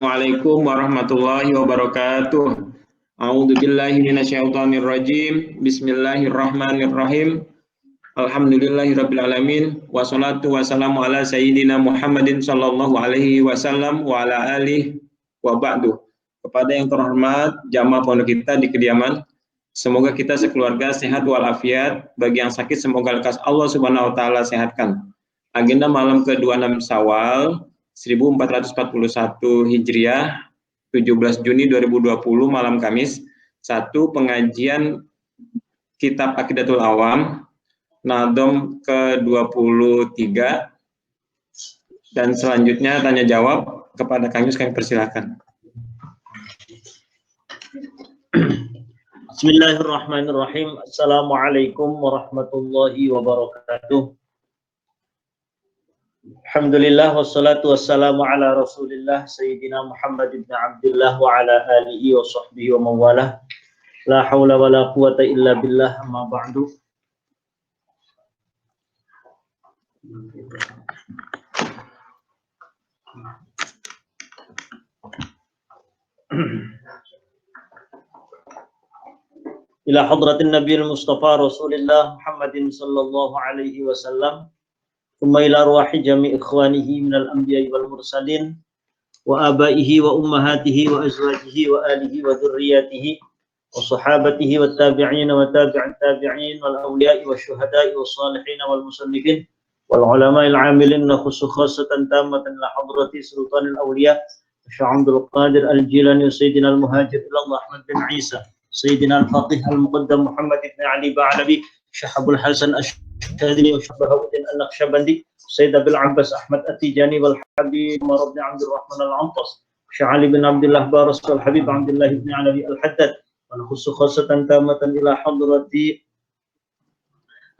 Assalamualaikum warahmatullahi wabarakatuh. A'udzu billahi minasyaitonir rajim. Bismillahirrahmanirrahim. Alhamdulillahirabbil alamin. Wassalatu wassalamu ala sayyidina Muhammadin sallallahu alaihi wasallam wa ala alihi wa ba'du. Kepada yang terhormat jamaah pondok kita di kediaman, semoga kita sekeluarga sehat walafiat. Bagi yang sakit semoga lekas Allah Subhanahu wa taala sehatkan. Agenda malam ke-26 Syawal 1441 Hijriah, 17 Juni 2020 malam Kamis. 1. Pengajian Kitab Aqidatul Awam, Nadom ke-23. Dan selanjutnya tanya jawab kepada Kang Yus, kami persilakan. Bismillahirrahmanirrahim. Assalamualaikum warahmatullahi wabarakatuh. Alhamdulillah wassalatu wassalamu ala Rasulillah Sayyidina Muhammad ibn Abdullah wa ala alihi wa sahbihi wa mawalah. La hawla wa la quwata illa billah, amma ba'du. Ila hadratin Nabiyil Mustafa Rasulillah Muhammadin sallallahu alaihi wasallam. Thumma ila arwahi jami' ikhwanihi minal anbiya'i wal mursalin wa abaihi wa ummahatihi wa azwajihi wa alihi wa dhurriyyatihi wa sahabatihi wa tabi'in wa tabi'at tabi'in wal awliya'i wa syuhada'i wa salihin wal musannifin wal ulama'il 'amilin khussu khassatan tammatan la hadrati sultanil awliya' Syekh Abdul Qadir Al-Jilani Sayyidina Al-Muhajir ila Ahmad bin Isa Sayyidina Al-Faqih Al-Muqaddam Muhammad ibn Ali Ba'alabi Syekh Abdul Hasan Ash-Shadili wa Syekh Bahabuddin Al-Naqsyabandi Sayyid Abil Abbas Ahmad At-Tijani wal Habib Umar bin Abdul Rahman Al-Antas Syekh Ali bin Abdullah Baras wal Habib Abdullah ibn Alawi Al-Haddad wa khussu khassatan tamatan ila hadrati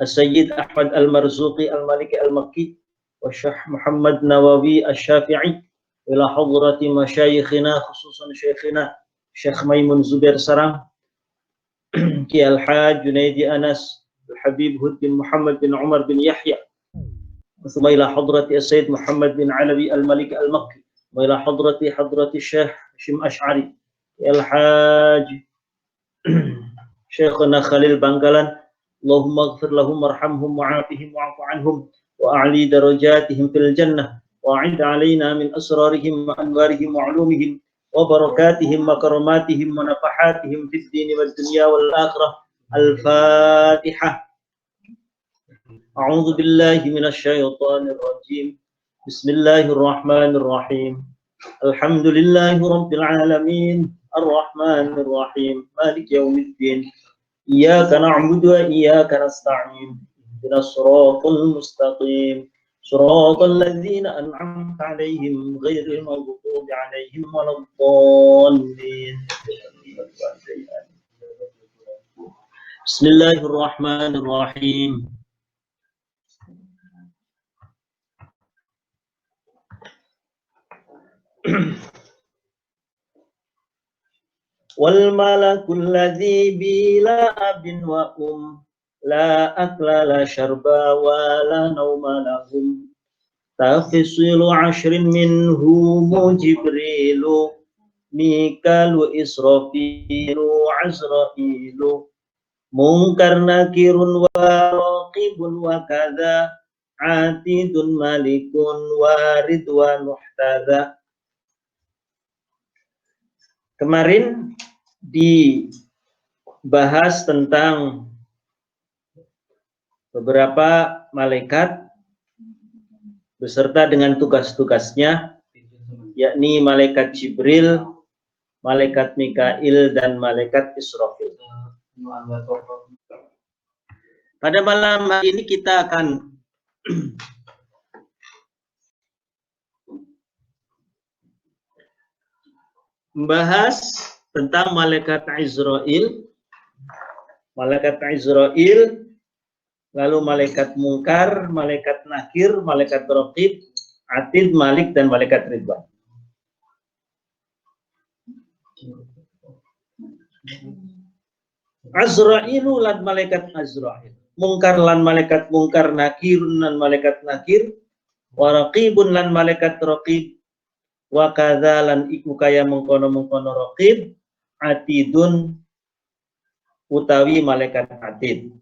As-Sayyid Ahmad Al-Marzuqi Al-Maliki Al-Makki wa Syekh Muhammad Nawawi Asy-Syafi'i ila hadrati masyayikhina khususan syekhina Syekh Maimun Zubair Sarang Ki Al-Haj Junaidi Anas Al-Habib Hud bin Muhammad bin Umar bin Yahya wa ila hadrati As-Sayyid Muhammad bin Alawi Al-Malik Al-Makki wa ila hadrati Syekh Hashim Ash'ari Al-Haj Syekhuna Khalil Bangkalan Allahumma ighfir lahum warhamhum wa'afihim wa'fu anhum wa a'li darajatihim fil jannah wa 'id 'alaina min asrarihim wa anwarihim wa 'ulumihim wa barakatihim wa karamatihim wa nafahatihim fid din wad dunya wal akhirah. Al-Fatihah. A'udzu billahi minasy syaithanir rajim. Bismillahirrahmanirrahim. Alhamdulillahi rabbil alamin. Ar-Rahmanir Rahim. Maliki yaumiddin. Iyyaka na'budu wa iyyaka nasta'in. Ihdinas siratal mustaqim. Shiratal ladzina an'amta 'alaihim ghairil maghdubi 'alaihim waladdallin. Bismillahirrahmanirrahim. Wal malakul ladzi bila abin wa la akla la syarba wa la nauma lahum tafsilu 'ashrin minhu Jibrilu Mikalu Israfilu Azrailu Munkar nakirun wa raqibun wa kadza atidun malikun warid wa muhtada. Kemarin dibahas tentang beberapa malaikat beserta dengan tugas-tugasnya, yakni malaikat Jibril, malaikat Mikail, dan malaikat Israfil. Pada malam hari ini kita akan membahas tentang malaikat Izrail, lalu malaikat Munkar, malaikat Nakir, malaikat Raqib, Atid, Malik, dan malaikat Ridwan. Azrailu lan malaikat Azrail, Munkar lan malaikat Munkar, Nakirun lan malaikat Nakir, wa Raqibun lan malaikat Raqib, wa kadzalan iku kaya mengkono-mengkono raqib atidun utawi malaikat atid.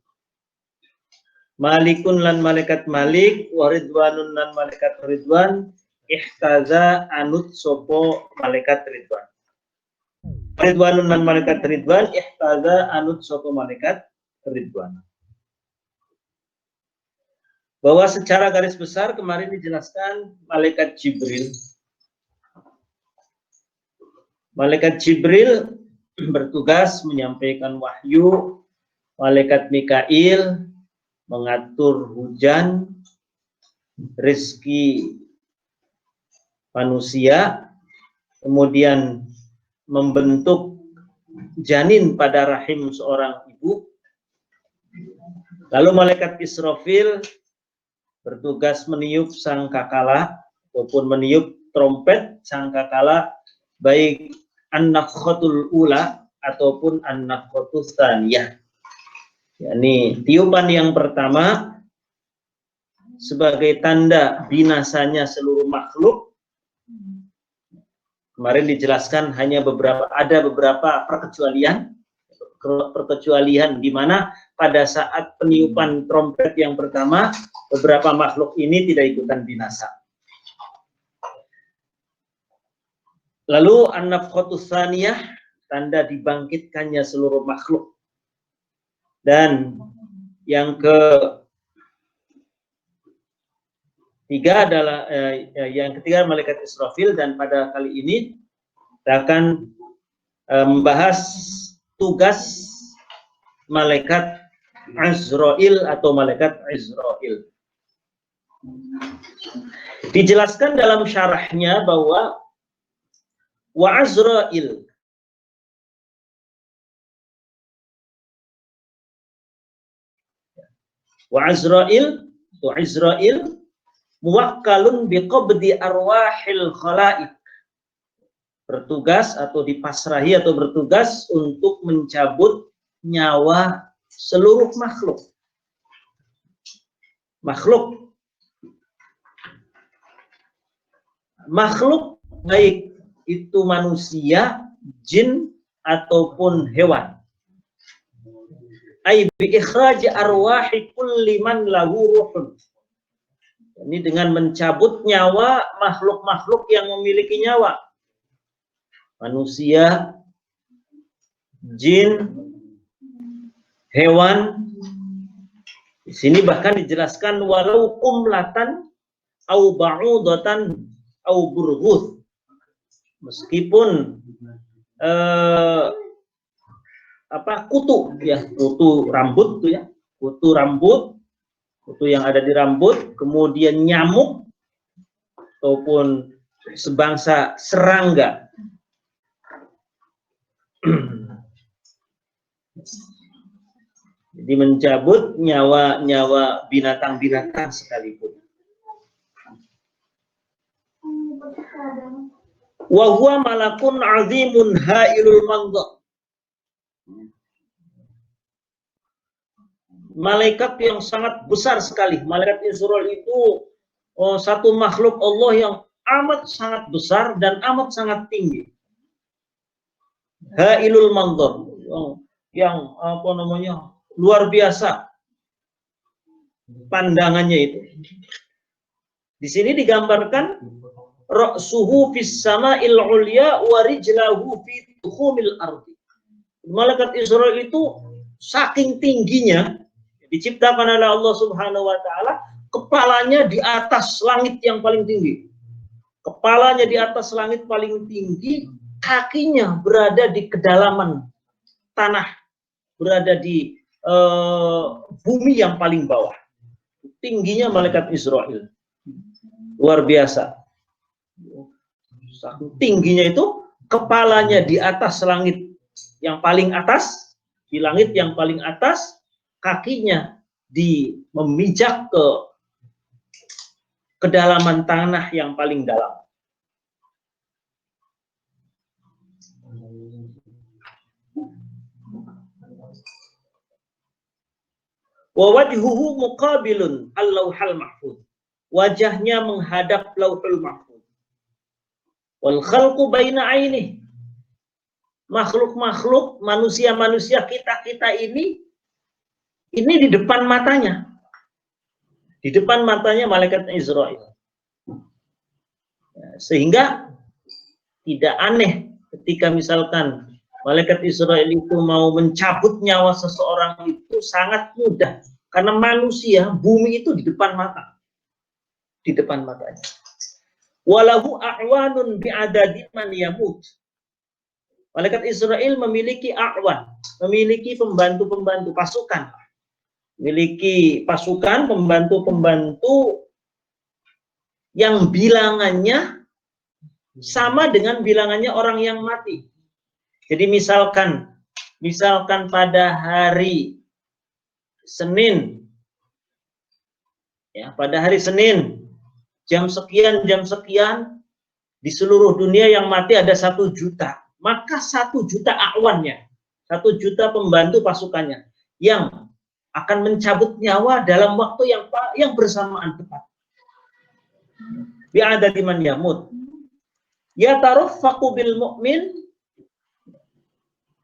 Malikun lan malaikat Malik, wa ridwanun lan malaikat Ridwan, ihtaza anut sopo malaikat Ridwan. Ridwanun lan malaikat Ridwan, ihtaza anut sopo malaikat Ridwan. Bahwa secara garis besar kemarin dijelaskan malaikat Jibril. Malaikat Jibril bertugas menyampaikan wahyu, malaikat Mikail mengatur hujan, rezeki manusia, kemudian membentuk janin pada rahim seorang ibu. Lalu malaikat Israfil bertugas meniup sangkakala ataupun meniup trompet sangkakala, baik an-nafkhatul ula ataupun an-nafkhatus tsaniyah. yakni tiupan yang pertama sebagai tanda binasanya seluruh makhluk. Kemarin dijelaskan ada beberapa perkecualian di mana pada saat peniupan trompet yang pertama beberapa makhluk ini tidak ikutan binasa. Lalu an-nafkhatus tsaniyah, tanda dibangkitkannya seluruh makhluk. Dan yang ketiga adalah malaikat Israfil, dan pada kali ini kita akan membahas tugas malaikat Azrail atau malaikat Israfil. Dijelaskan dalam syarahnya bahwa wa Azrail muwakkalun biqabdi arwahil khalaik, bertugas atau dipasrahi atau bertugas untuk mencabut nyawa seluruh makhluk baik itu manusia, jin ataupun hewan. Ai bi ikhraj arwahi kulli man lahu ruhun. Ini dengan mencabut nyawa makhluk-makhluk yang memiliki nyawa. Manusia, jin, hewan. Di sini bahkan dijelaskan walau qumlatan au ba'udatan au burghuth. Meskipun kutu rambut tuh ya, kutu yang ada di rambut, kemudian nyamuk ataupun sebangsa serangga. Jadi mencabut nyawa binatang-binatang sekalipun. Wa huwa malakun azimun hailul mangdha. Malaikat yang sangat besar sekali. Malaikat Israfil itu satu makhluk Allah yang amat sangat besar dan amat sangat tinggi. Hailul manzar, yang luar biasa pandangannya itu. Di sini digambarkan ra'suhu fis sama'il ulya wa rijlahu fi tukhumil ardi. Malaikat Israfil itu saking tingginya, diciptakan oleh Allah Subhanahu wa taala, kepalanya di atas langit yang paling tinggi. Kepalanya di atas langit paling tinggi, kakinya berada di kedalaman tanah, berada di bumi yang paling bawah. Tingginya malaikat Israfil. Luar biasa. Tingginya itu, kepalanya di atas langit yang paling atas, di langit yang paling atas, kakinya memijak ke kedalaman tanah yang paling dalam. Wa wajhuhu muqabilun al-lauhal mahfuz. Wajahnya menghadap lauhul mahfuz. Wal khalqu baina aini. Makhluk-makhluk, manusia-manusia kita ini di depan matanya. Di depan matanya malaikat Israil. Sehingga tidak aneh ketika misalkan malaikat Israil itu mau mencabut nyawa seseorang itu sangat mudah. Karena manusia, bumi itu di depan mata. Di depan matanya. Walahu a'wanun bi'adadi man yamut. Malaikat Israil memiliki a'wan, memiliki pembantu-pembantu, pasukan. Memiliki pasukan, pembantu-pembantu yang bilangannya sama dengan bilangannya orang yang mati. Jadi misalkan pada hari Senin, ya, pada hari Senin jam sekian di seluruh dunia yang mati ada 1 juta. Maka 1 juta a'wannya, 1 juta pembantu pasukannya yang akan mencabut nyawa dalam waktu yang bersamaan tepat. Bi'adadi man yamut. Yataraffaqu bil mu'min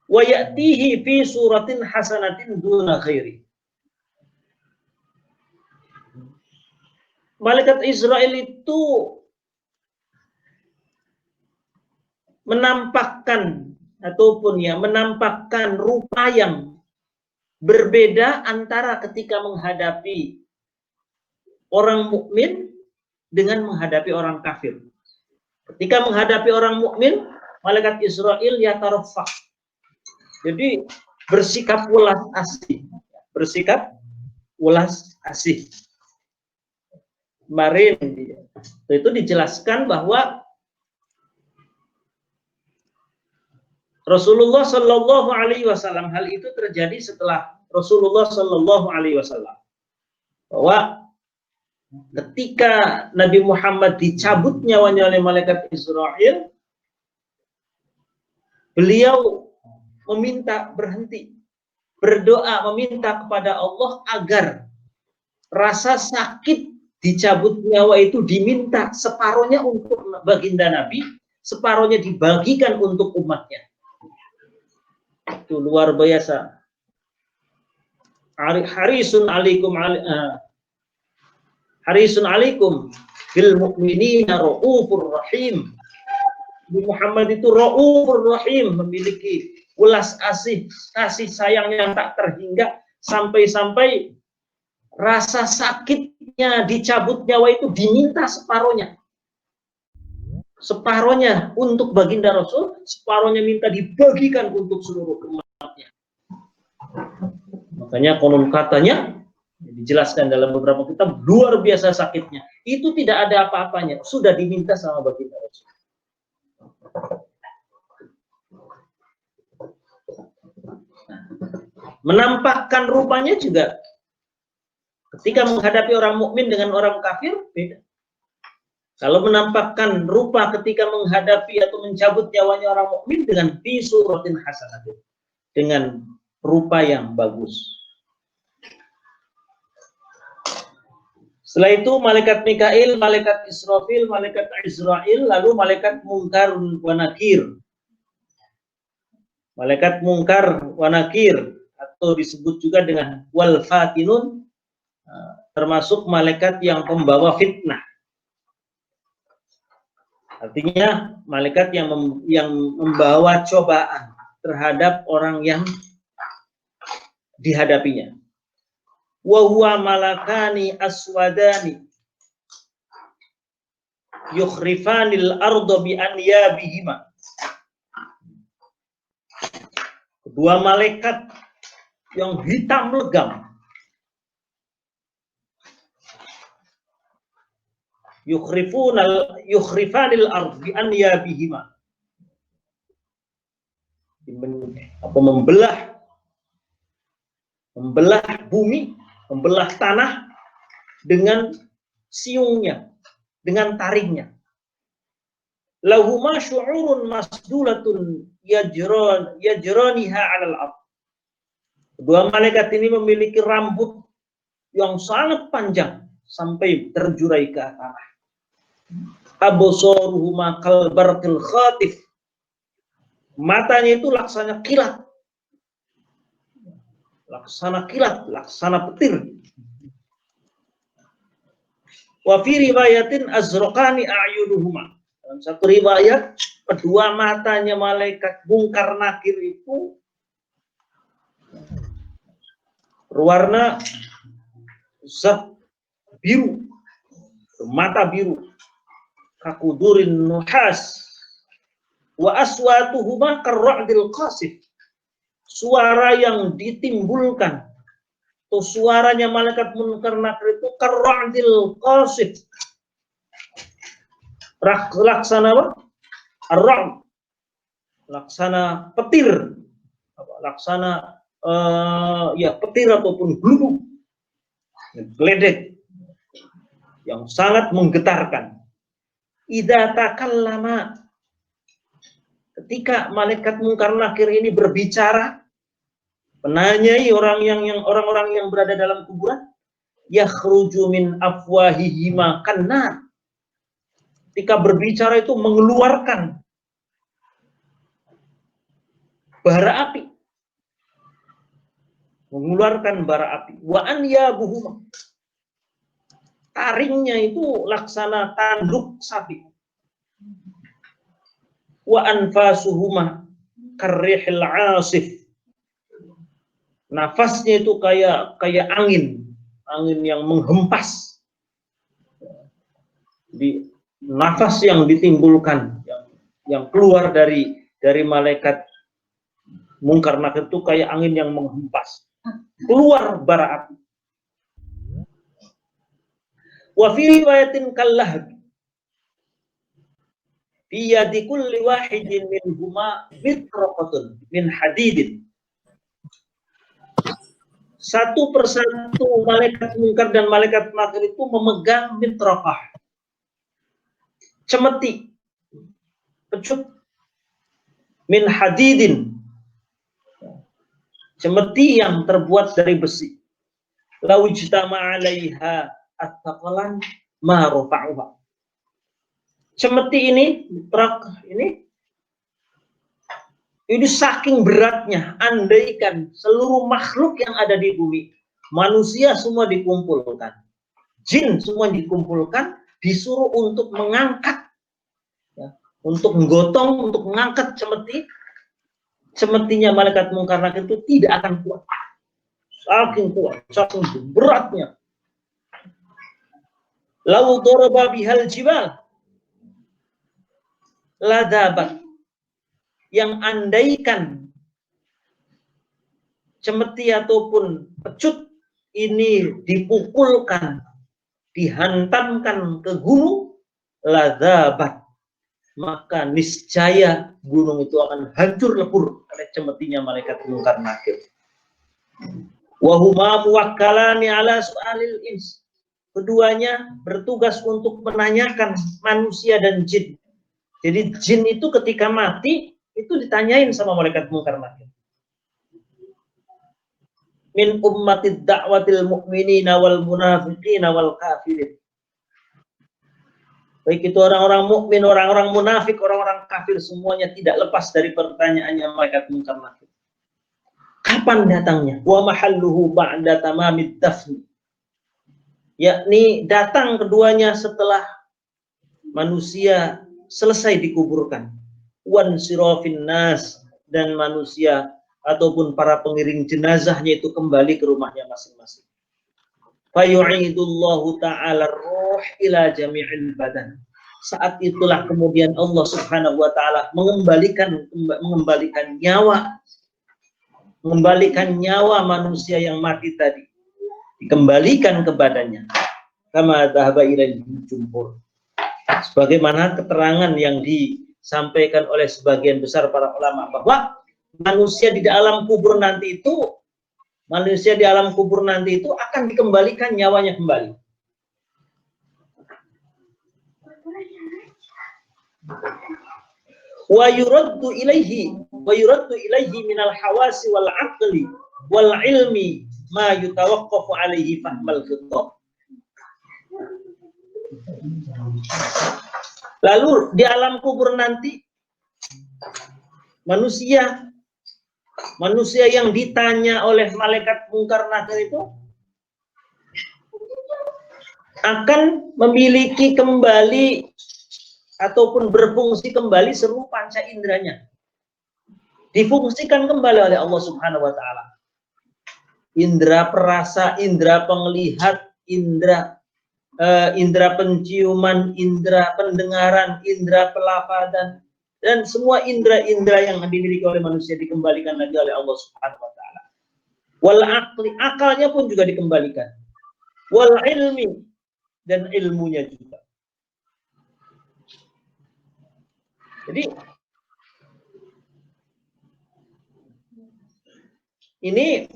wa ya'tihi fi suratin hasanatin duna khairi. Malaikat Israel itu menampakkan rupa yang berbeda antara ketika menghadapi orang mukmin dengan menghadapi orang kafir. Ketika menghadapi orang mukmin, malaikat Israel yataraffaq. Jadi bersikap welas asih. Kemarin itu dijelaskan bahwa Rasulullah Shallallahu Alaihi Wasallam, hal itu terjadi setelah Rasulullah Shallallahu Alaihi Wasallam, bahwa ketika Nabi Muhammad dicabut nyawanya oleh malaikat Israel, beliau meminta berhenti, berdoa meminta kepada Allah agar rasa sakit dicabut nyawa itu diminta separuhnya untuk baginda Nabi, separuhnya dibagikan untuk umatnya. Itu luar biasa. Harisun alaikum bil mu'minina raufur rahim. Muhammad itu raufur rahim, memiliki ulas asih, kasih sayang yang tak terhingga, sampai-sampai rasa sakitnya dicabut nyawa itu diminta separuhnya. Separuhnya untuk baginda Rasul, separuhnya minta dibagikan untuk seluruh umatnya. Makanya konon katanya dijelaskan dalam beberapa kitab, luar biasa sakitnya. Itu tidak ada apa-apanya, sudah diminta sama baginda Rasul. Menampakkan rupanya juga ketika menghadapi orang mukmin dengan orang kafir beda. Kalau menampakkan rupa ketika menghadapi atau mencabut nyawanya orang mukmin dengan fi suratin hasanatin, dengan rupa yang bagus. Setelah itu malaikat Mikail, malaikat Israfil, malaikat Israil, lalu malaikat Munkar wa Nakir. Malaikat Munkar wa Nakir atau disebut juga dengan wal fatinun, termasuk malaikat yang pembawa fitnah. Artinya malaikat yang membawa cobaan terhadap orang yang dihadapinya. Wa huwa malakani aswadani yukhrifanil arda bi anyabihima. Kedua malaikat yang hitam legam, yukhrifanil ardh bi anyabihima, membelah bumi, membelah tanah dengan siungnya, dengan taringnya. Lahuma syu'urun masdulatun yajraniha 'alal ardh. Kedua malaikat ini memiliki rambut yang sangat panjang sampai terjurai ke tanah. absaruhuma kalbarqil khatif. Matanya itu laksana kilat. Laksana kilat, laksana petir. Wa fi riwayatin azraqani a'yunuhuma. Dalam satu riwayat, kedua matanya malaikat Munkar Nakir itu berwarna zat biru, mata biru, kakudurin nuhas. Wa aswatuhuma karra'dil qasif. Suara yang ditimbulkan atau suaranya malaikat Munkar Nakir itu karra'dil qasif. Laksana apa? Ar-ra'd. Laksana petir. Laksana petir ataupun geluduk. Geledek yang sangat menggetarkan. Idza takallama, ketika malaikat Munkar Nakir ini berbicara, menanyai orang-orang yang berada dalam kuburan, yakhruju min afwahihima kannar. Ketika berbicara itu mengeluarkan bara api. Mengeluarkan bara api. Wa an yabuhuma. Taringnya itu laksana tanduk sapi. Wa anfasuhuma karrihil asif. Nafasnya itu kayak angin yang menghempas. Di nafas yang ditimbulkan, yang keluar dari malaikat Munkar Nakir itu kayak angin yang menghempas. Keluar bara api. Wa fi riwayatin kallah fi yadi kulli wahidin minhuma mitraqatun min hadidin. Satu persatu malaikat Munkar dan malaikat Nakir itu memegang mitraqah, cemeti, pecut, min hadidin, cemeti yang terbuat dari besi. Lau ijtama 'alaiha at-taqalan ma rafa'uha. Cemeti ini, mitraqah ini saking beratnya, andaikan seluruh makhluk yang ada di bumi, manusia semua dikumpulkan, jin semua dikumpulkan, disuruh untuk mengangkat, untuk menggotong, untuk mengangkat cemetinya malaikat Munkar Nakir itu tidak akan kuat. Saking kuat, saking beratnya. Lau daraba bihal jibal ladabat. Yang andaikan cemeti ataupun pecut ini dipukulkan, dihantamkan ke gunung, ladabat, maka niscaya gunung itu akan hancur lebur oleh cemetinya malaikat Munkar Nakir. Wa huma muwakkalani ala su'alil ins. Keduanya bertugas untuk menanyakan manusia dan jin. Jadi jin itu ketika mati itu ditanyain sama malaikat Munkar Nakir. Min ummatid da'watil mu'minina wal munafiqina wal kafirin. Baik itu orang-orang mukmin, orang-orang munafik, orang-orang kafir, semuanya tidak lepas dari pertanyaannya malaikat Munkar Nakir. Kapan datangnya? Wa mahalluhu ba'da tamamid dafni. Yakni datang keduanya setelah manusia selesai dikuburkan. Wan sirofin nas, dan manusia ataupun para pengiring jenazahnya itu kembali ke rumahnya masing-masing. Fayu'idullahu ta'ala ruh ila jami'il badan. Saat itulah kemudian Allah Subhanahu wa ta'ala mengembalikan nyawa manusia yang mati tadi, dikembalikan ke badannya. Kama dhahaba ilaihi jumhur. Sebagaimana keterangan yang disampaikan oleh sebagian besar para ulama bahwa manusia di alam kubur nanti itu akan dikembalikan nyawanya kembali. Wa yuraddu ilaihi minal hawasi wal aqli wal ilmi ma yutawaqqafu alaihi fahmal khitab. Lalu di alam kubur nanti manusia yang ditanya oleh malaikat Munkar Nakir itu akan memiliki kembali ataupun berfungsi kembali seluruh panca inderanya. Difungsikan kembali oleh Allah Subhanahu wa taala. Indra perasa, indra penglihat, indra penciuman, indra pendengaran, indra pelafadan, dan semua indra-indra yang dimiliki oleh manusia dikembalikan lagi oleh Allah Subhanahu wa taala. Wal aqli, akalnya pun juga dikembalikan. Wal ilmi, dan ilmunya juga. Jadi ini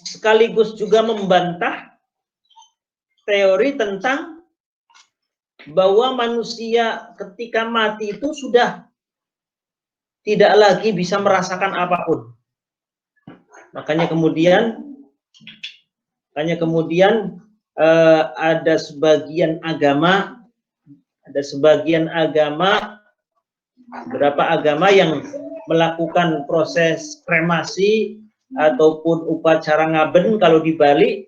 sekaligus juga membantah teori tentang bahwa manusia ketika mati itu sudah tidak lagi bisa merasakan apapun. Makanya kemudian ada sebagian agama, beberapa agama yang melakukan proses kremasi ataupun upacara ngaben kalau di Bali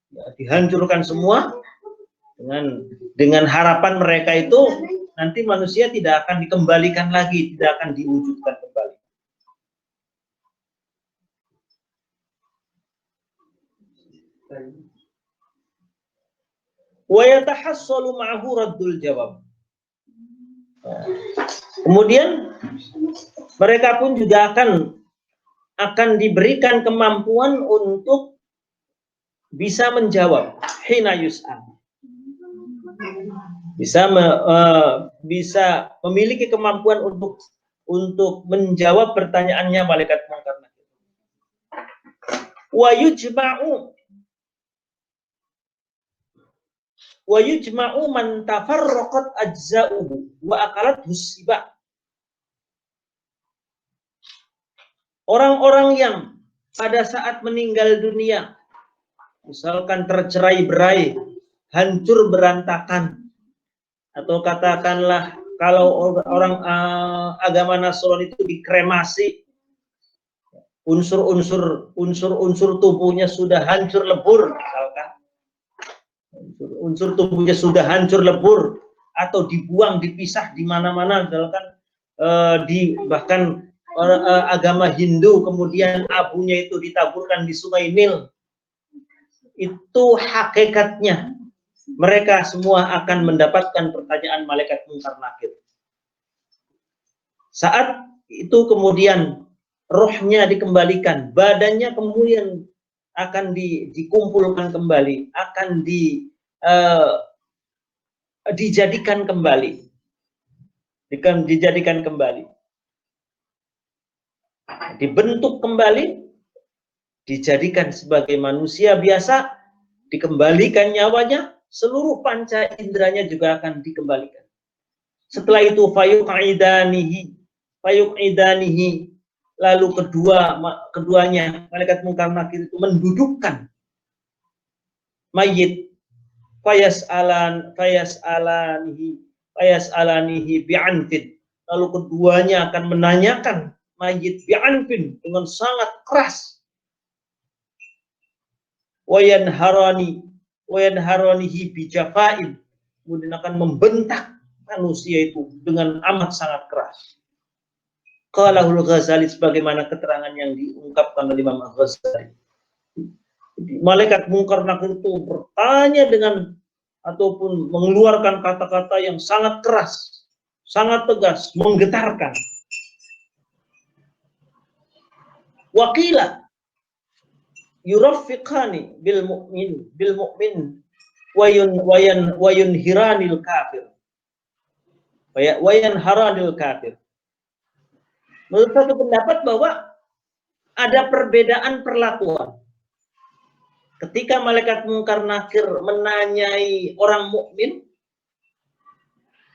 ya, dihancurkan semua dengan harapan mereka itu nanti manusia tidak akan dikembalikan lagi, tidak akan diwujudkan kembali. Wa yatahassalu ma'hu raddul jawab. Kemudian mereka pun juga akan diberikan kemampuan untuk bisa menjawab hina yus'al. Bisa memiliki kemampuan untuk menjawab pertanyaannya malaikat Munkar Nakir. Wa yujma'u man tafarraqat ajza'uhu wa akalat husibah. Orang-orang yang pada saat meninggal dunia misalkan tercerai-berai, hancur berantakan, atau katakanlah kalau orang agama Nasrani itu dikremasi, unsur tubuhnya sudah hancur lebur, misalkan unsur tubuhnya sudah hancur lebur atau dibuang, dipisah di mana-mana, misalkan bahkan agama Hindu kemudian abunya itu ditaburkan di Sungai Nil. Itu hakikatnya mereka semua akan mendapatkan pertanyaan malaikat Munkar Nakir. Saat itu kemudian rohnya dikembalikan, badannya kemudian akan dikumpulkan kembali, akan dijadikan kembali, dibentuk kembali, dijadikan sebagai manusia biasa, dikembalikan nyawanya, seluruh panca inderanya juga akan dikembalikan. Setelah itu fayuqidanihi, lalu keduanya malaikat Munkar Nakir itu mendudukkan mayit, fayas'alanihi bi'anfin, lalu keduanya akan menanyakan mayit bi'anfin dengan sangat keras. Wayanharanihi bijafa'in, kemudian akan membentak manusia itu dengan amat sangat keras. Qalahul Ghazali, sebagaimana keterangan yang diungkapkan oleh Imam Ghazali. Malaikat Munkar Nakir itu bertanya ataupun mengeluarkan kata-kata yang sangat keras, sangat tegas, menggetarkan. Wakila yurafiqani bil mu'min wayunhiranil kafir. Wayanharanil kafir. Menurut satu pendapat bahwa ada perbedaan perlakuan. Ketika malaikat Munkar Nakir menanyai orang mukmin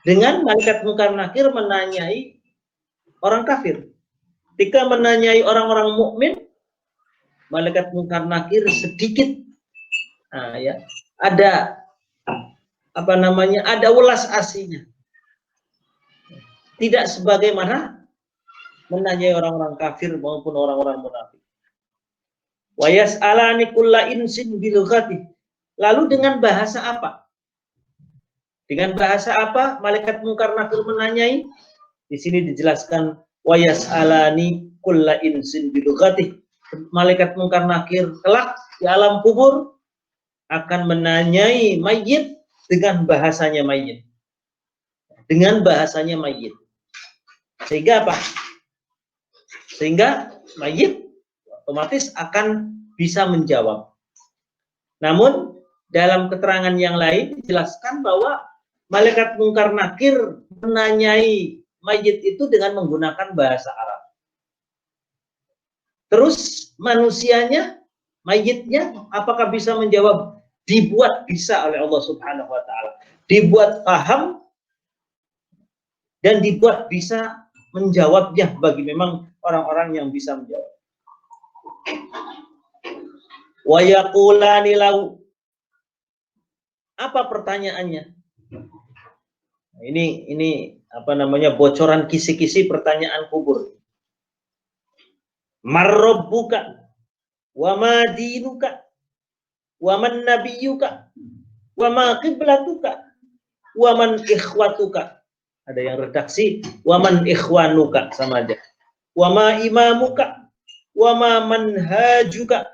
dengan malaikat Munkar Nakir menanyai orang kafir. Ketika menanyai orang-orang mukmin, malaikat Munkar Nakir sedikit ada ada welas asihnya. Tidak sebagaimana menanyai orang-orang kafir maupun orang-orang munafik. Wa yas'alani kulla insin bilughati. Lalu dengan bahasa apa? Dengan bahasa apa malaikat mungkar nakir menanyai? Di sini dijelaskan wa yas'alani kulla insin bilughati. Malaikat mungkar nakir kelak di alam kubur akan menanyai mayit dengan bahasanya mayit. Dengan bahasanya mayit. Sehingga apa? Sehingga mayit otomatis akan bisa menjawab. Namun dalam keterangan yang lain dijelaskan bahwa malaikat mungkar nakir menanyai mayit itu dengan menggunakan bahasa Arab. Terus manusianya, mayitnya, apakah bisa menjawab? Dibuat bisa oleh Allah Subhanahu wa Ta'ala. Dibuat paham dan dibuat bisa menjawabnya bagi memang orang-orang yang bisa menjawab. Wa yaqulani lahu. Apa pertanyaannya? Nah, ini bocoran kisi-kisi pertanyaan kubur. Marrabbuka wa ma dinuka wa man nabiyyuka wa ma qiblatuka wa man ikhwatuka. Ada yang redaksi waman ikhwanuka, sama aja. Wama imamuka, wama manhajuka,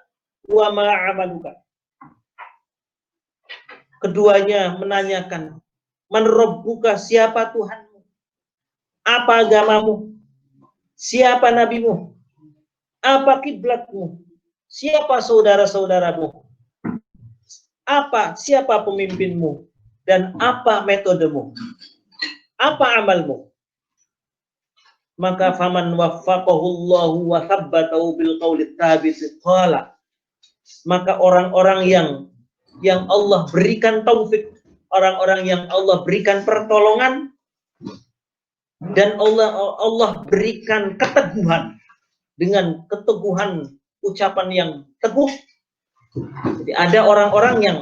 wama amaluka. Keduanya menanyakan, man rabbuka, siapa Tuhanmu? Apa agamamu? Siapa nabimu? Apa kiblatmu? Siapa saudara-saudaramu? Siapa pemimpinmu? Dan apa metodemu? Apa amalmu? Maka faman waffaqahullahu wa thabbatahu bil qawli tsabit qala. Maka orang-orang yang Allah berikan taufik, orang-orang yang Allah berikan pertolongan dan Allah berikan keteguhan, dengan keteguhan ucapan yang teguh. Jadi ada orang-orang yang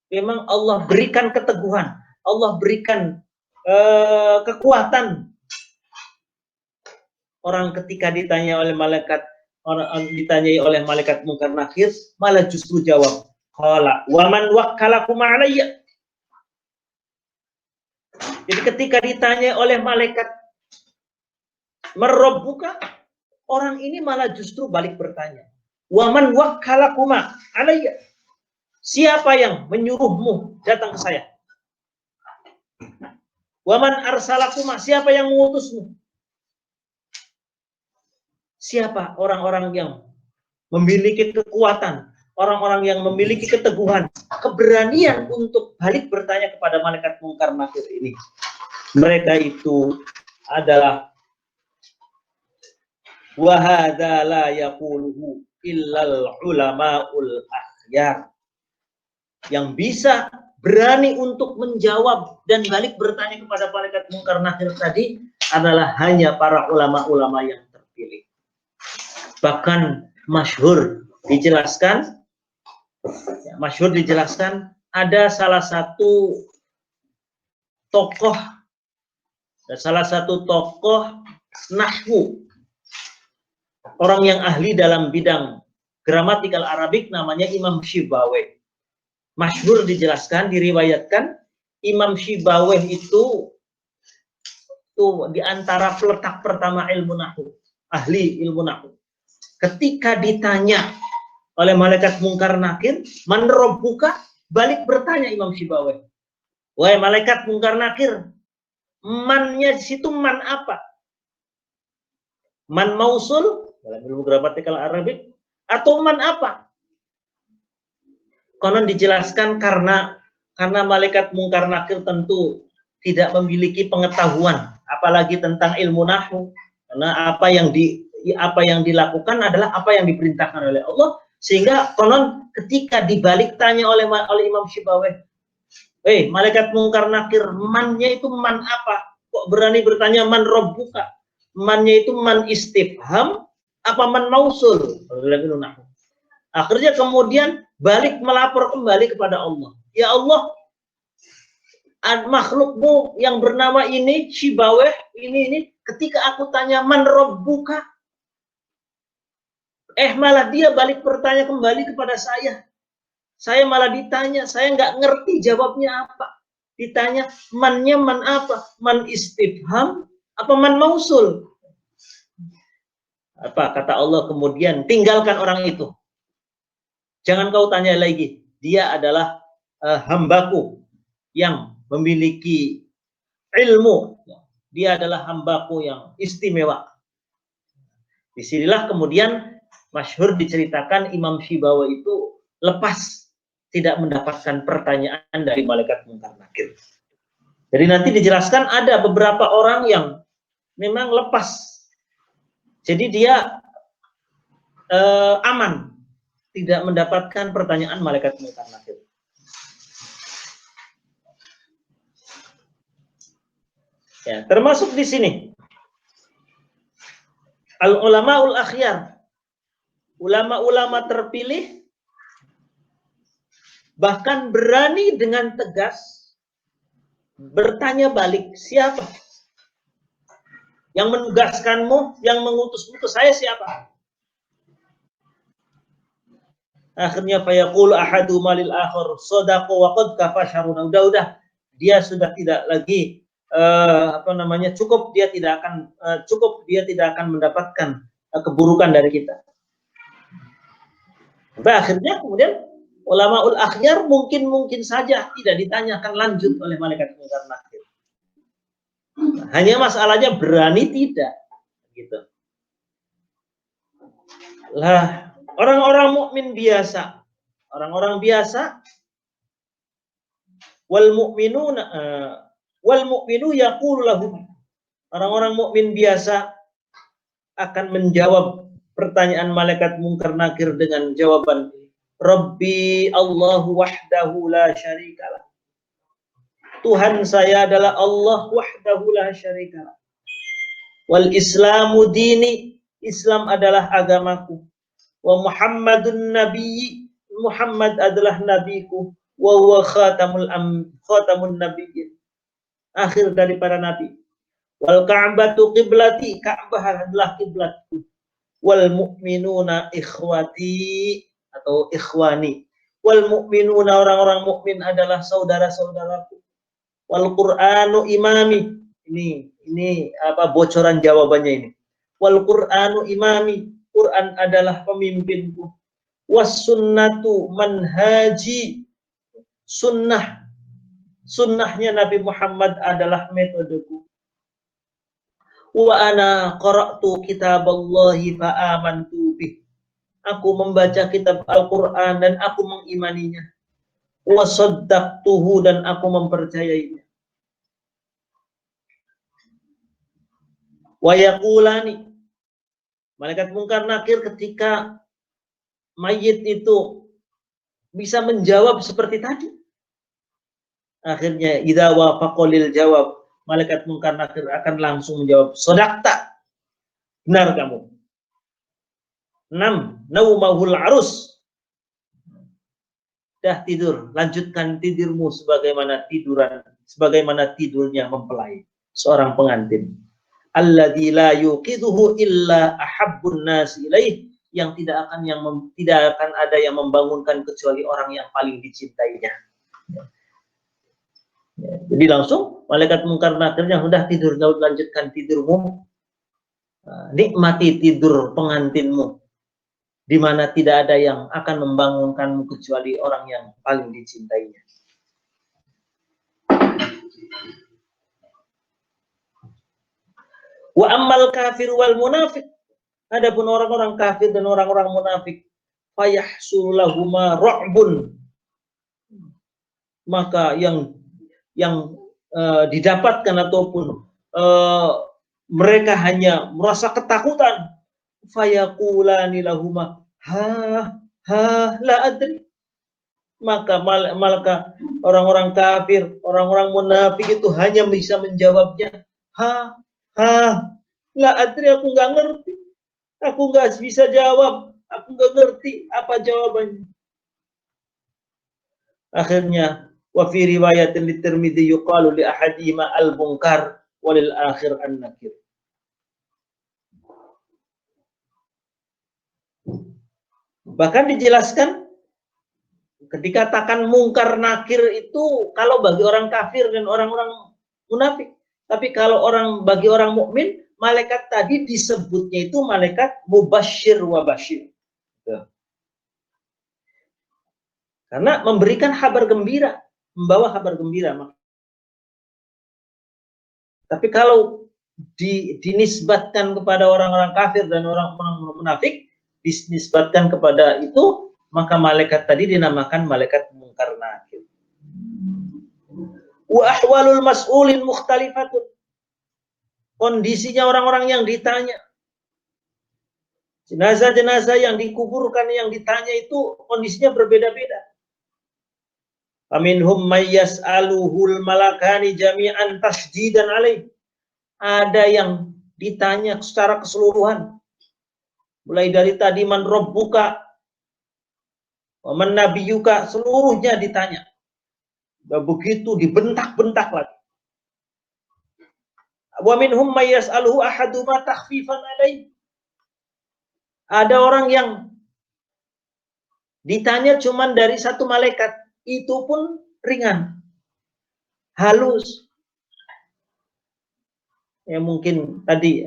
memang Allah berikan keteguhan, Allah berikan kekuatan. Orang ketika ditanya oleh malaikat, ditanyai oleh malaikat mungkar nakir, malah justru jawab, qala wa man wakkalakum alayya. Jadi ketika ditanya oleh malaikat marrabbuka, orang ini malah justru balik bertanya, wa man wakkalakum alayya. Siapa yang menyuruhmu datang ke saya? Waman arsalakuma, siapa yang mengutusmu? Siapa orang-orang yang memiliki kekuatan, orang-orang yang memiliki keteguhan, keberanian untuk balik bertanya kepada malaikat mungkar nakir ini? Mereka itu adalah wa hadza la yaquluhu illal ulamaul akhyar. Yang bisa berani untuk menjawab dan balik bertanya kepada malaikat mungkar nakir tadi adalah hanya para ulama-ulama yang terpilih. Bahkan masyhur dijelaskan ada salah satu tokoh nahwu, orang yang ahli dalam bidang gramatikal Arabik, namanya Imam Syibawayh. Masyhur dijelaskan, diriwayatkan Imam Syibawayh itu di antara peletak pertama ilmu nahwu, ahli ilmu nahwu. Ketika ditanya oleh malaikat mungkar nakir, man rabbuka, balik bertanya Imam Syibawayh, wahai malaikat mungkar nakir, mannya di situ man apa? Man mausul dalam ilmu gramatikal Arabik atau man apa? Konon dijelaskan karena malaikat mungkar nakir tentu tidak memiliki pengetahuan apalagi tentang ilmu nahwu, karena apa yang dilakukan adalah apa yang diperintahkan oleh Allah, sehingga konon ketika dibalik tanya oleh Imam Syibawayh, malaikat mungkar nakir, mannya itu man apa? Kok berani bertanya man rabbuka? Mannya itu man istifham apa man mausul? Akhirnya kemudian balik melapor kembali kepada Allah. Ya Allah, makhlukmu yang bernama ini, Shibaweh, ini, ketika aku tanya, man rabbuka? Malah dia balik bertanya kembali kepada saya. Saya malah ditanya, saya nggak ngerti jawabnya apa. Ditanya, mannya man apa? Man istifham, apa man mausul? Apa kata Allah kemudian, tinggalkan orang itu. Jangan kau tanya lagi. Dia adalah hambaku yang memiliki ilmu. Dia adalah hambaku yang istimewa. Disinilah kemudian masyhur diceritakan Imam Shibawa itu lepas, tidak mendapatkan pertanyaan dari malaikat Munkar Nakir. Jadi nanti dijelaskan ada beberapa orang yang memang lepas. Jadi dia aman, tidak mendapatkan pertanyaan malaikat Munkar Nakir. Ya, termasuk di sini al-ulamaul akhyar, ulama-ulama terpilih, bahkan berani dengan tegas bertanya balik, siapa yang menugaskanmu, yang mengutusmu ke saya, siapa? Akhirnya fayaqul ahadu malil akhir sadaqa wa qad kafasharuna. Udah dia sudah tidak lagi cukup, dia tidak akan mendapatkan keburukan dari kita. Akhirnya kemudian ulamaul akhyar mungkin saja tidak ditanyakan lanjut oleh malaikat Munkar Nakir. Hanya masalahnya berani tidak, gitu. Lah, orang-orang mukmin biasa, wal mu'minu yaqulu lahum, orang-orang mukmin biasa akan menjawab pertanyaan malaikat Munkar Nakir dengan jawaban Rabbi Allahu wahdahu la syarikalah. Tuhan saya adalah Allah wahdahu la syarikalah. Wal islamu dini, Islam adalah agamaku. Wa Muhammadun nabiyyi, Muhammad adalah nabiku. Wa huwa khatamun nabiyyin, akhir dari para nabi. Wal ka'batu qiblati, Ka'bah adalah kiblatku. Wal mu'minuna ikhwati atau ikhwani. Wal mu'minuna, orang-orang mukmin adalah saudara-saudaraku. Wal Qur'anu imami. Ini apa bocoran jawabannya ini. Wal Qur'anu imami, Quran adalah pemimpinku. Was sunnatu manhaji, sunnahnya Nabi Muhammad adalah metodeku. Wa ana qara'tu kitaballahi fa amantu bih. Aku membaca kitab Al-Qur'an dan aku mengimaninya. Wa saddaqtuhu, dan aku mempercayainya. Wa yaqulani, malaikat Munkar Nakir ketika mayit itu bisa menjawab seperti tadi, akhirnya idza wafaqolil jawab, malaikat Munkar Nakir akan langsung menjawab, sodakta, benar kamu. 6. Naumahul arus, dah tidur, lanjutkan tidurmu sebagaimana tidurnya mempelai, seorang pengantin. Alladzi la yuqiduhu illa ahabbun nas ilaih, yang tidak akan ada yang membangunkan kecuali orang yang paling dicintainya. Jadi langsung malaikat Munkar Nakirnya, sudah tidur, lanjutkan tidurmu, nikmati tidur pengantinmu, di mana tidak ada yang akan membangunkanmu kecuali orang yang paling dicintainya. Wa ammal kafir wal munafik, adapun orang-orang kafir dan orang-orang munafik, fayahsul lahuma ru'bun, maka yang didapatkan ataupun mereka hanya merasa ketakutan, fayaqulani lahuma la adri, maka orang-orang kafir, orang-orang munafik itu hanya bisa menjawabnya la adri, aku nggak ngerti, aku nggak bisa jawab, aku nggak ngerti apa jawabannya. Akhirnya Wa fi riwayatin Tirmidzi yuqalu li ahadihima al-munkar walil akhir an-nakir. Bahkan dijelaskan dikatakan mungkar nakir itu kalau bagi orang kafir dan orang-orang munafik. Tapi kalau bagi orang mukmin, malaikat tadi disebutnya itu malaikat mubasyir wa basyir. Karena memberikan kabar gembira, membawa kabar gembira. Tapi kalau dinisbatkan kepada orang-orang kafir dan orang-orang munafik, dinisbatkan kepada itu, maka malaikat tadi dinamakan malaikat mungkar nakir. Wa ahwalul mas'ulin mukhtalifatun. Kondisinya orang-orang yang ditanya. Jenazah-jenazah yang dikuburkan, yang ditanya itu kondisinya berbeda-beda. Faminhum may yas'aluhul malakani jami'an tasdidan alaih. Ada yang ditanya secara keseluruhan. Mulai dari tadi man rabbuka wa man nabiyuka, seluruhnya ditanya. Begitu dibentak-bentak lagi. Wa minhum may yas'aluhu ahaduma takhfifan alaih. Ada orang yang ditanya cuman dari satu malaikat, itu pun ringan, halus. Ya mungkin tadi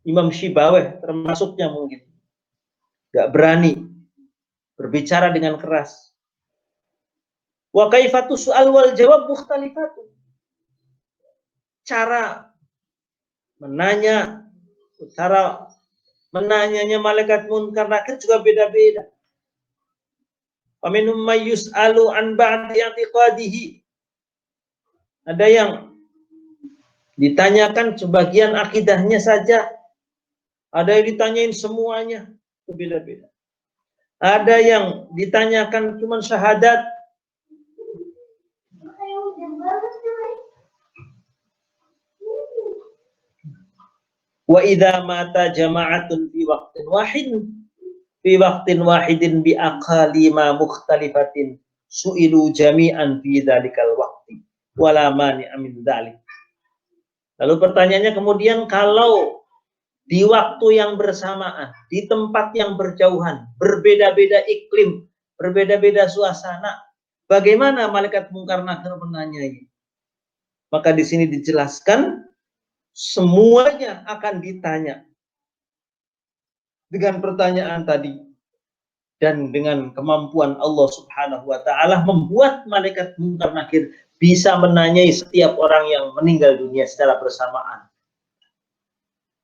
Imam Syibaweh termasuknya mungkin gak berani berbicara dengan keras. Wa kaifatu su'al wal jawab mukhtalifatu. Cara menanyanya malaikat munkar nakir juga beda-beda. Wa minhum may yus'alu an ba'di i'tiqadihi. Ada yang ditanyakan sebagian akidahnya saja. Ada yang ditanyain semuanya, itu beda-beda. Ada yang ditanyakan cuma syahadat. Wa idza mata jama'atun fi waqtin wahidin bi aqali ma mukhtalifatin su'ilu jami'an fi dzalikal waqti wala mani'a min dzalik. Lalu pertanyaannya kemudian, kalau di waktu yang bersamaan, di tempat yang berjauhan, berbeda-beda iklim, berbeda-beda suasana, bagaimana malaikat mungkar nakir menanyai? Maka di sini dijelaskan semuanya akan ditanya dengan pertanyaan tadi, dan dengan kemampuan Allah Subhanahu wa ta'ala membuat malaikat mungkar nakir bisa menanyai setiap orang yang meninggal dunia secara bersamaan.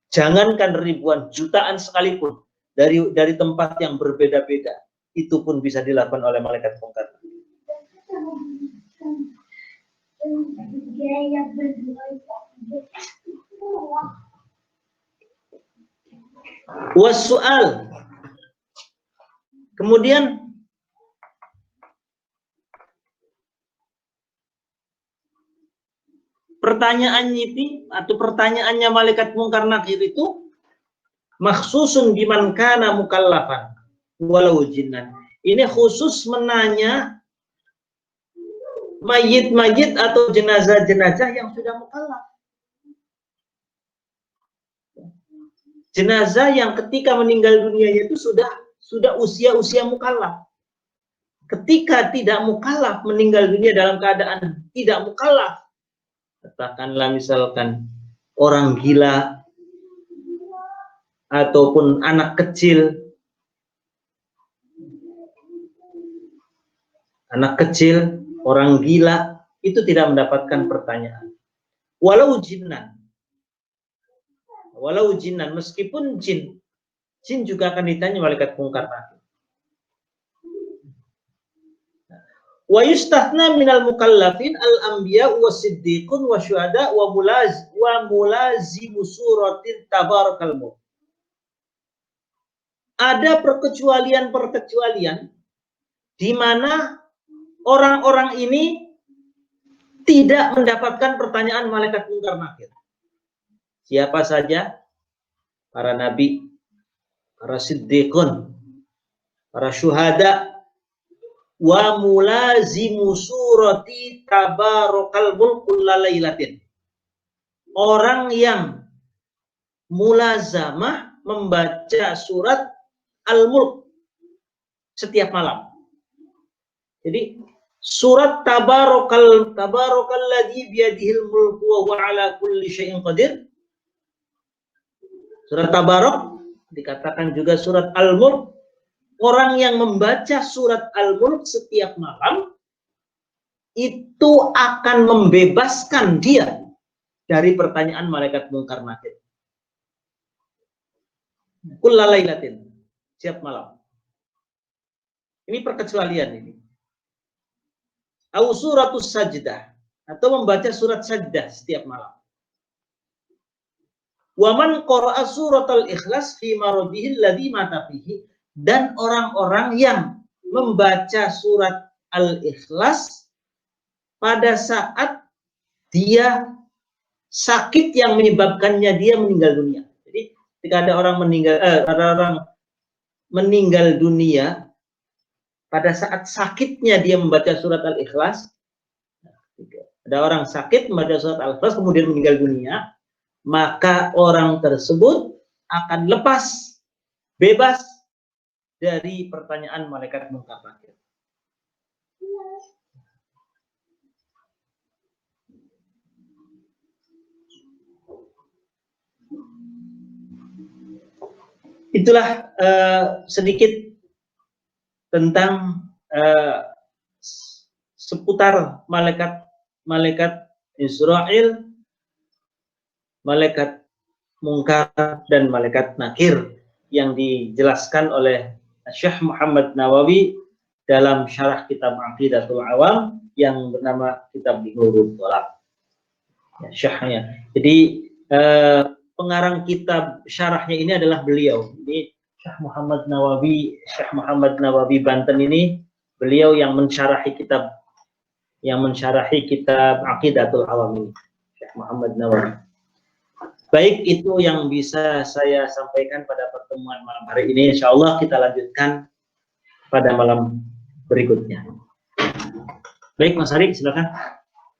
Jangankan ribuan, jutaan sekalipun dari tempat yang berbeda-beda, itu pun bisa dilakukan oleh malaikat mungkar. Wasu'al. Kemudian pertanyaannya malaikat mungkar nakir itu makhsusun biman kana mukallafan walau jinnan. Ini khusus menanya mayit-mayit atau jenazah-jenazah yang sudah mukallaf. Jenazah yang ketika meninggal dunianya itu sudah usia mukallaf. Ketika tidak mukallaf meninggal dunia dalam keadaan tidak mukallaf, katakanlah misalkan orang gila ataupun anak kecil, orang gila, itu tidak mendapatkan pertanyaan. Walau jinnan, meskipun jin juga akan ditanya malaikat mungkar nakir. Wa yustathna minal mukallafin al-anbiya wa siddiqun wa syuhada wa mulazimu suratin tabarakal mulk. Ada perkecualian di mana orang-orang ini tidak mendapatkan pertanyaan malaikat mungkar nakir. Siapa saja? Para nabi, para siddiqun, para syuhada, wa mulazimu surati tabarakal mulku lalailatin. Orang yang mulazamah membaca surat Al-Mulk setiap malam. Jadi surat tabarakalladzi biyadihil mulku wa huwa ala kulli syai'in qadir. Surat Tabarak dikatakan juga surat Al-Mulk. Orang yang membaca surat Al-Mulk setiap malam itu akan membebaskan dia dari pertanyaan malaikat Munkar Nakir. Kullalailatin, setiap malam. Ini perkecualian ini. Au suratus sajdah, atau membaca surat sajdah setiap malam. Waman qara'a suratal ikhlas fi maradihil ladzi mata fihi, dan orang-orang yang membaca surat Al-Ikhlas pada saat dia sakit yang menyebabkannya dia meninggal dunia. Jadi ketika ada orang meninggal dunia pada saat sakitnya dia membaca surat Al-Ikhlas, ada orang sakit membaca surat Al-Ikhlas kemudian meninggal dunia, maka orang tersebut akan lepas, bebas dari pertanyaan malaikat Munkar Nakir. Itulah sedikit tentang seputar malaikat Israil, malaikat Munkar dan malaikat Nakir yang dijelaskan oleh Syekh Muhammad Nawawi dalam syarah kitab Aqidatul Awam yang bernama Kitab Nurul Thalab. Ya, syarahnya. Jadi pengarang kitab syarahnya ini adalah beliau. Ini Syekh Muhammad Nawawi Banten ini, beliau yang mensyarahi kitab Aqidatul Awam ini, Syekh Muhammad Nawawi. Baik, itu yang bisa saya sampaikan pada pertemuan malam hari ini. Insya Allah kita lanjutkan pada malam berikutnya. Baik, Mas Ari, silakan.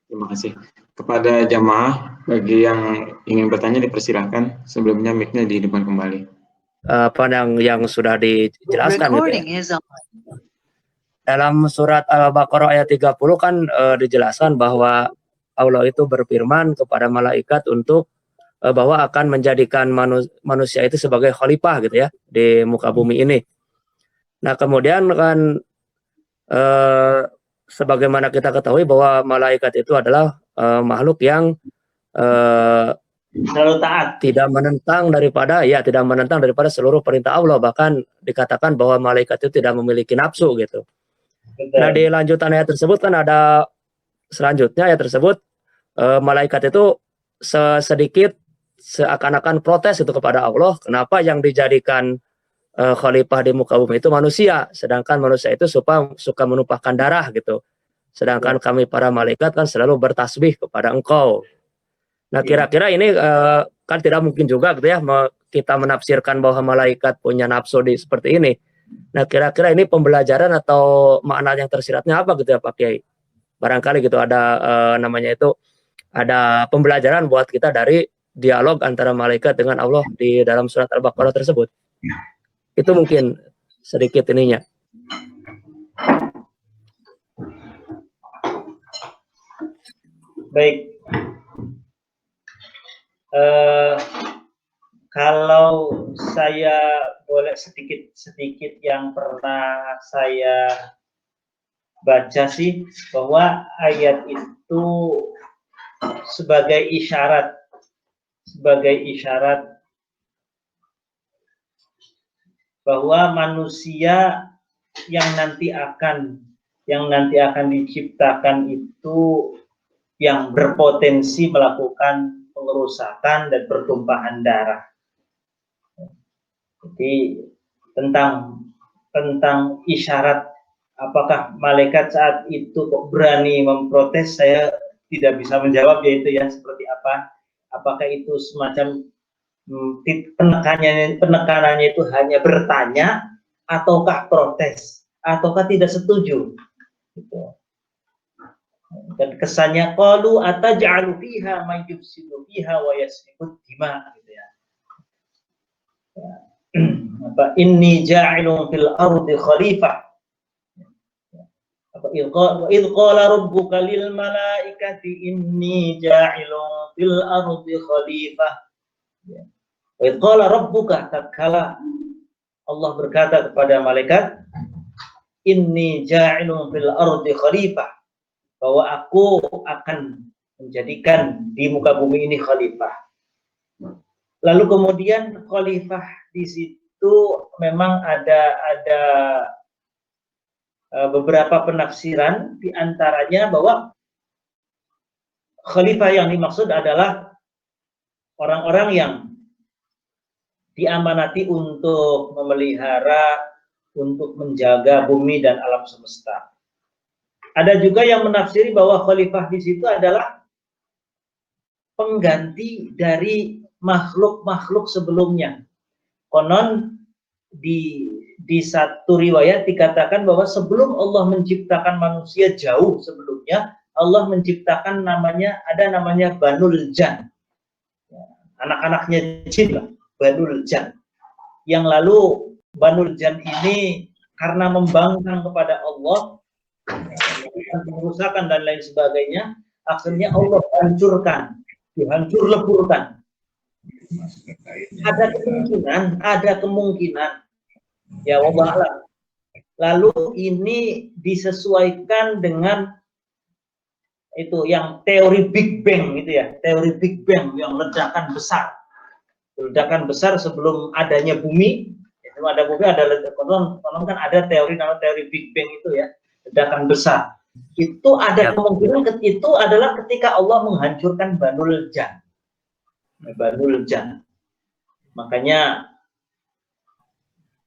Terima kasih. Kepada jamaah, bagi yang ingin bertanya dipersilahkan. Sebelumnya mic-nya dihidupkan kembali. Yang sudah dijelaskan gitu ya. Dalam surat Al-Baqarah ayat 30 kan dijelaskan bahwa Allah itu berfirman kepada malaikat untuk bahwa akan menjadikan manusia itu sebagai khalifah gitu ya di muka bumi ini. Nah kemudian kan sebagaimana kita ketahui bahwa malaikat itu adalah makhluk yang selalu taat, tidak menentang daripada seluruh perintah Allah, bahkan dikatakan bahwa malaikat itu tidak memiliki nafsu gitu. Betul. Nah di lanjutan ayat tersebut kan ada selanjutnya ayat tersebut malaikat itu sedikit seakan-akan protes itu kepada Allah, kenapa yang dijadikan khalifah di muka bumi itu manusia, sedangkan manusia itu suka menumpahkan darah gitu. Sedangkan kami para malaikat kan selalu bertasbih kepada Engkau. Nah kira-kira ini kan tidak mungkin juga gitu ya kita menafsirkan bahwa malaikat punya nafsu seperti ini. Nah kira-kira ini pembelajaran atau makna yang tersiratnya apa gitu ya Pak Kiai? Barangkali gitu ada namanya itu ada pembelajaran buat kita dari dialog antara malaikat dengan Allah di dalam surat Al-Baqarah tersebut. Itu mungkin sedikit ininya. Baik. Kalau saya boleh sedikit yang pernah saya baca sih, bahwa ayat itu sebagai isyarat bahwa manusia yang nanti akan diciptakan itu yang berpotensi melakukan pengerusakan dan pertumpahan darah. Jadi tentang isyarat apakah malaikat saat itu kok berani memprotes, saya tidak bisa menjawab yaitu ya seperti apa. Apakah itu semacam penekanannya itu hanya bertanya, ataukah protes, ataukah tidak setuju. Gitu. Dan kesannya qalu ataj'alu fiha man yufsidu fiha wa yasfiku dima, gitu ya. Apa inni ja'ilun fil ardi khalifah. Apa idh qala rabbuka lil malaikati inni ja'ilun fil ardi khalifah. Wa idh qala rabbuka, tatkala Allah berkata kepada malaikat, inni ja'ilun fil ardi khalifah, bahwa aku akan menjadikan di muka bumi ini khalifah. Lalu kemudian khalifah di situ memang ada beberapa penafsiran, di antaranya bahwa khalifah yang dimaksud adalah orang-orang yang diamanati untuk memelihara, untuk menjaga bumi dan alam semesta. Ada juga yang menafsiri bahwa khalifah di situ adalah pengganti dari makhluk-makhluk sebelumnya. Konon di satu riwayat dikatakan bahwa sebelum Allah menciptakan manusia jauh sebelumnya, Allah menciptakan ada namanya Banul Jan. Anak-anaknya jin lah, Banul Jan. Yang lalu Banul Jan ini karena membangkang kepada Allah, kerusakan dan lain sebagainya, akhirnya Allah hancurkan, dihancur leburkan. Ada kemungkinan, ya Allah. Lalu ini disesuaikan dengan itu yang teori Big Bang, gitu ya, teori Big Bang yang ledakan besar sebelum adanya bumi. Itu ada bumi, ada ledakan, kan ada teori namanya teori Big Bang itu ya, ledakan besar. Itu ada kemungkinan itu adalah ketika Allah menghancurkan Banul Jan. Makanya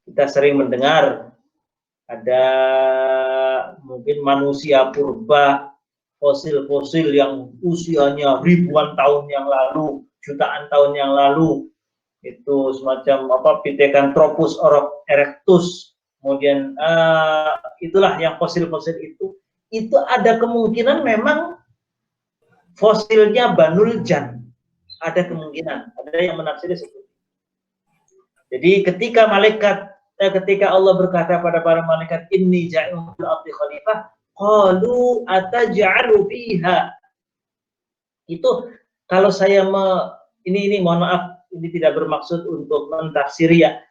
kita sering mendengar ada mungkin manusia purba, fosil-fosil yang usianya ribuan tahun yang lalu, jutaan tahun yang lalu, itu semacam Pithecanthropus erectus, kemudian itulah yang fosil-fosil itu ada kemungkinan memang fosilnya Banul Jan. Ada kemungkinan, ada yang menafsiri seperti itu. Jadi ketika Allah berkata pada para malaikat, inni ja'ilun fil ardi khalifah, qalu ataj'alu fiha. Itu kalau saya ini mohon maaf, ini tidak bermaksud untuk mentafsiri ya.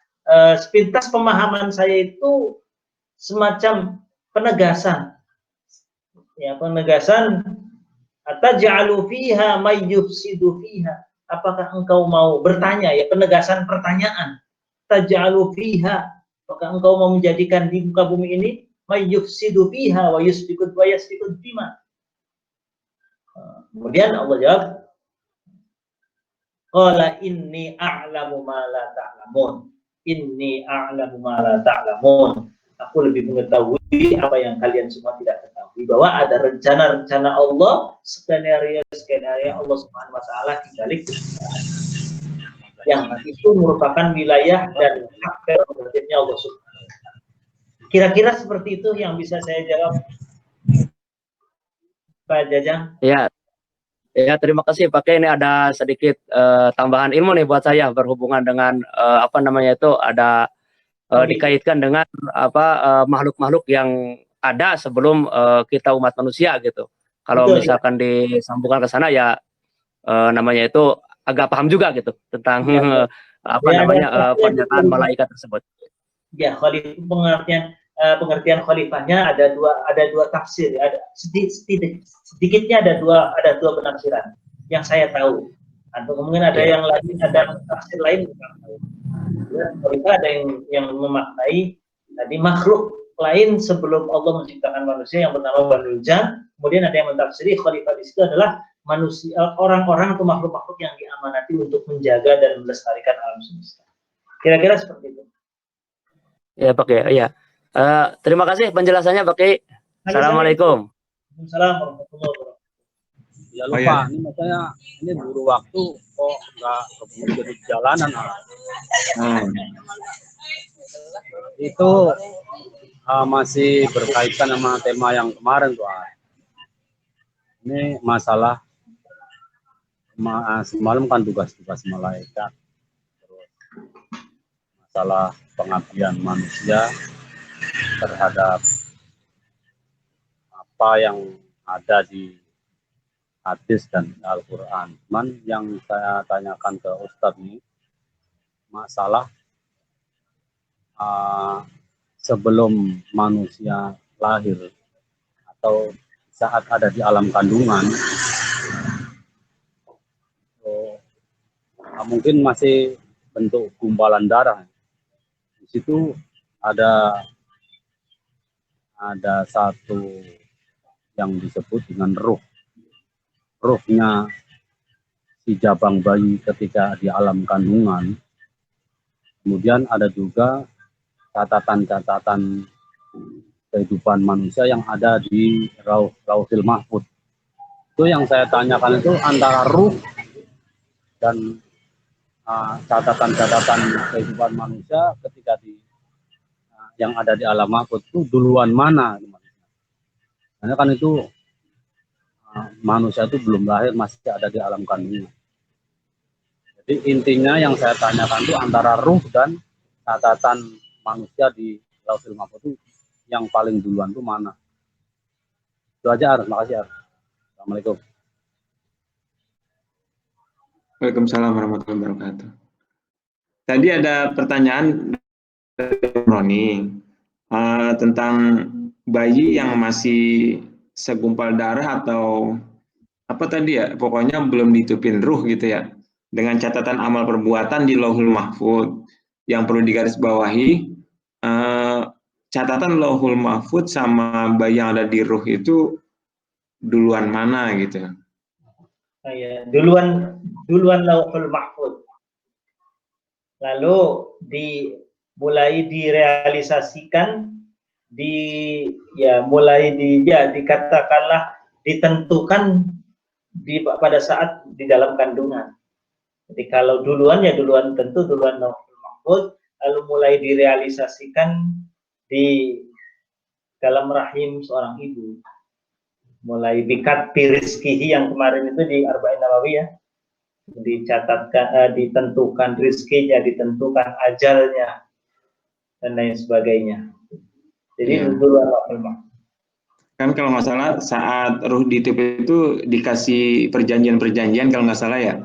Sepintas pemahaman saya itu semacam penegasan. Ya, penegasan ataj'alu fiha may yufsidu fiha. Apakah engkau mau bertanya, ya, penegasan pertanyaan. Taj'alu fiha, apakah engkau mau menjadikan di muka bumi ini may yufsidu fiha wa yasfiku dima. Kemudian Allah jawab, qala inni a'lamu ma la ta'lamun. Inni a'lamu ma la ta'lamun. Aku lebih mengetahui apa yang kalian semua tidak ketahui, bahwa ada rencana-rencana Allah, skenario Allah Subhanahu wa taala di balik yang itu merupakan wilayah dan hak prerogatifnya Allah Subhanahu wa taala. Kira-kira seperti itu yang bisa saya jawab, Pak Jajang. Ya, terima kasih Pak. Ini ada sedikit tambahan ilmu nih buat saya berhubungan dengan ada dikaitkan dengan makhluk-makhluk yang ada sebelum kita umat manusia gitu. Kalau misalkan disambungkan ke sana ya namanya itu agak paham juga gitu tentang pernyataan malaikat tersebut. Ya, pengertian khalifahnya ada dua tafsir, ada sedikitnya ada dua penafsiran yang saya tahu. Atau mungkin ada yang lain, ada tafsir lain. Khalifah ada yang memaknai tadi makhluk lain sebelum Allah menciptakan manusia yang bernama Banul Jan. Kemudian ada yang mentafsiri khalifah di situ adalah manusia, orang-orang atau makhluk-makhluk yang diamanati untuk menjaga dan melestarikan alam semesta. Kira-kira seperti itu. Ya, Pak. Ya. Terima kasih penjelasannya, Pak. Assalamualaikum. Waalaikumsalam warahmatullahi wabarakatuh. Ya lupa, ini maksudnya ini buru waktu kok nggak keburu jadi jalanan. Itu masih berkaitan sama tema yang kemarin tuh. Ini masalah semalam kan tugas-tugas malaikat, terus masalah pengabdian manusia terhadap apa yang ada di hadis dan Al-Quran. Cuman yang saya tanyakan ke Ustadz ini, masalah sebelum manusia lahir atau saat ada di alam kandungan, mungkin masih bentuk gumpalan darah. Di situ ada satu yang disebut dengan ruhnya si jabang bayi ketika di alam kandungan. Kemudian ada juga catatan-catatan kehidupan manusia yang ada di Lauhil Mahfuz. Itu yang saya tanyakan itu antara ruh dan catatan-catatan kehidupan manusia ketika yang ada di alam mahfuz itu duluan mana? Karena kan itu manusia itu belum lahir, masih ada di alam kandungan. Jadi intinya yang saya tanyakan itu antara ruh dan catatan manusia di Lauhil Mahfuz itu yang paling duluan itu mana? Itu aja, Ar. Makasih, Ar. Assalamualaikum. Waalaikumsalam warahmatullahi wabarakatuh. Tadi ada pertanyaan dari Roni tentang bayi yang masih segumpal darah atau apa tadi ya, pokoknya belum ditutupin ruh gitu ya, dengan catatan amal perbuatan di Lauhul Mahfuz. Yang perlu digarisbawahi, catatan Lauhul Mahfuz sama bayi yang ada di ruh itu duluan mana gitu? Ya, duluan Lauhul Mahfuz. Lalu mulai direalisasikan, dikatakanlah ditentukan pada saat di dalam kandungan. Jadi kalau duluan ya tentu duluan Lauhul Mahfuz, lalu mulai direalisasikan di dalam rahim seorang ibu. Mulai bikat rizkihi yang kemarin itu di Arba'in Nawawiyah, dicatatkan, ditentukan rizkinya, ditentukan ajalnya, dan lain sebagainya. Jadi duluan Lauhul Mahfuz. Kan kalau nggak salah saat ruh ditiup itu dikasih perjanjian kalau nggak salah ya?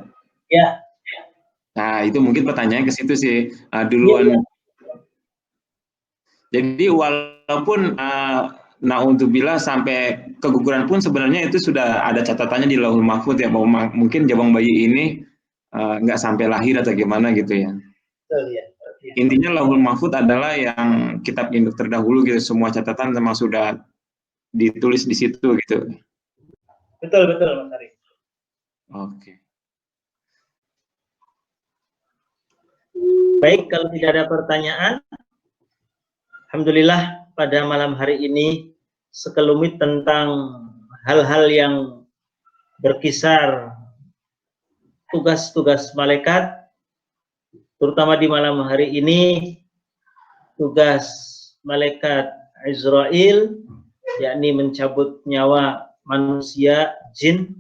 Ya. Nah itu mungkin pertanyaannya ke situ sih, duluan. Ya. Jadi walaupun na'udzubillah sampai keguguran pun sebenarnya itu sudah ada catatannya di Lauhul Mahfuz ya, bahwa mungkin jabang bayi ini nggak sampai lahir atau gimana gitu ya. Betul, ya. Intinya Lauhul Mahfuz adalah yang kitab induk terdahulu gitu, semua catatan memang sudah ditulis di situ gitu. Betul Mas Ari. Oke. Baik, kalau tidak ada pertanyaan, alhamdulillah pada malam hari ini sekelumit tentang hal-hal yang berkisar tugas-tugas malaikat, terutama di malam hari ini tugas malaikat Izrail, yakni mencabut nyawa manusia, jin,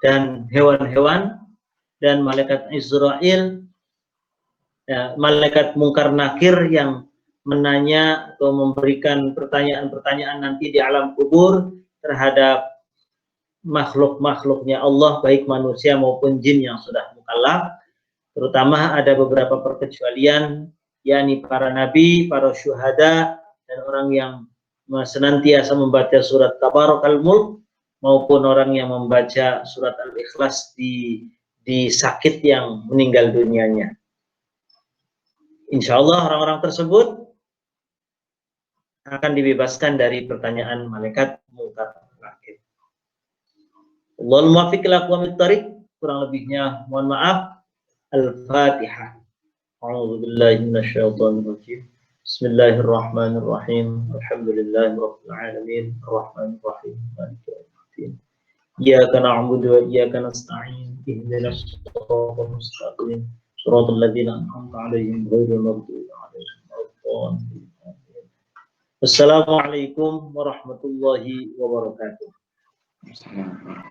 dan hewan-hewan, dan malaikat Izrail, malaikat Mungkar Nakir yang menanya atau memberikan pertanyaan-pertanyaan nanti di alam kubur terhadap makhluk-makhluknya Allah, baik manusia maupun jin yang sudah mukallaf. Terutama ada beberapa perkecualian, yakni para nabi, para syuhada, dan orang yang senantiasa membaca surat Tabarakal Mulk, maupun orang yang membaca surat Al-Ikhlas di sakit yang meninggal dunianya. Insya Allah orang-orang tersebut akan dibebaskan dari pertanyaan malaikat Mungkar Nakir. Wal muwaffiq ila aqwamit thariq, kurang lebihnya mohon maaf. Al-Fatihah. A'udzu billahi minasyaitonir rajim. Bismillahirrahmanirrahim. Alhamdulillahirabbil alamin. Arrahmanir rahim. Maliki yaumiddin. Iyyaka na'budu wa iyyaka nasta'in. Ihdinas siratal mustaqim. Shiratal ladzina an'amta 'alaihim ghairil maghdubi 'alaihim الضالين. Wassalamualaikum warahmatullahi wabarakatuh.